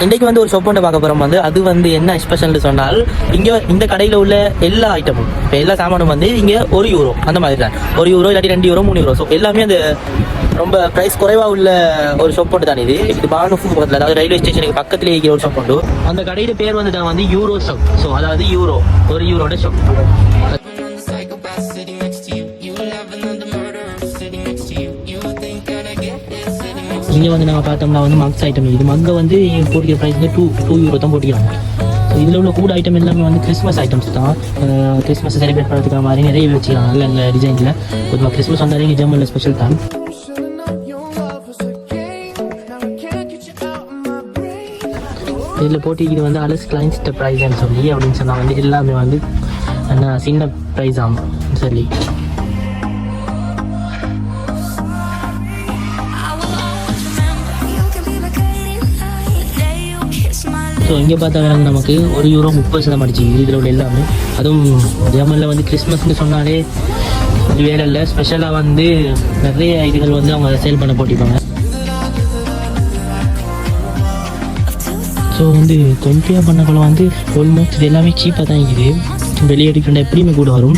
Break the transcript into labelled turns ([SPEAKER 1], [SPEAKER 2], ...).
[SPEAKER 1] இன்றைக்கு வந்து ஒரு ஷாப் ஒன்று பார்க்க போகிறோம். வந்து அது வந்து என்ன ஸ்பெஷல்னு சொன்னால், இங்கே இந்த கடையில் உள்ள எல்லா ஐட்டமும், இப்போ எல்லா சாமானும் வந்து இங்கே €1 அந்த மாதிரி தான். €1 இல்லாட்டி €2 €3. ஸோ எல்லாமே அது ரொம்ப ப்ரைஸ் குறைவாக உள்ள ஒரு ஷாப் ஒன்று தான் இது. பானுஃபு பக்கத்தில், அதாவது ரயில்வே ஸ்டேஷனுக்கு பக்கத்துலேயே இருக்கிற ஒரு ஷாப் ஒன்று. அந்த கடையில் பேர் வந்து தான் வந்து யூரோ ஷாப். ஸோ அதாவது €1 ஷாப். இங்கே வந்து நாங்கள் பார்த்தோம்னா வந்து மக்ஸ் ஐட்டம். இது மங்கை வந்து போட்டிக்கிற ப்ரைஸ் வந்து €2 தான் போட்டிக்கிறாங்க. ஸோ இதில் உள்ள கூட ஐட்டம் எல்லாமே வந்து கிறிஸ்மஸ் ஐட்டம்ஸ் தான். கிறிஸ்மஸ் செலிப்ரேட் பண்ணுறதுக்காக மாதிரி நிறைய வச்சுக்கிறாங்க எங்கள் டிசைனில். பொதுவாக கிறிஸ்மஸ் வந்தாலே இங்கே ஜெர்மனில் ஸ்பெஷல் தான். இதில் போட்டிக்கு வந்து அலஸ் கிளைன்ஸ்ட ப்ரைஸ்ன்னு சொல்லி அப்படின்னு சொன்னால் வந்து எல்லாமே வந்து என்ன சின்ன ப்ரைஸ் ஆகும் சொல்லி. ஸோ இங்கே பார்த்தா நமக்கு €1 30% அடிச்சு இதில் உள்ள எல்லாமே. அதுவும் ஜெர்மனியில் வந்து கிறிஸ்மஸ்ன்னு சொன்னாலே இது வேலை இல்லை, ஸ்பெஷலாக வந்து நிறைய இதுகள் வந்து அவங்க சேல் பண்ண போட்டிருப்பாங்க. ஸோ வந்து கம்பேர் பண்ணக்குள்ள வந்து ஆல்மோஸ்ட் இது எல்லாமே சீப்பாக தான் இருக்குது. வெளியே டிஃப்ரெண்டாக எப்படியுமே கூட வரும்.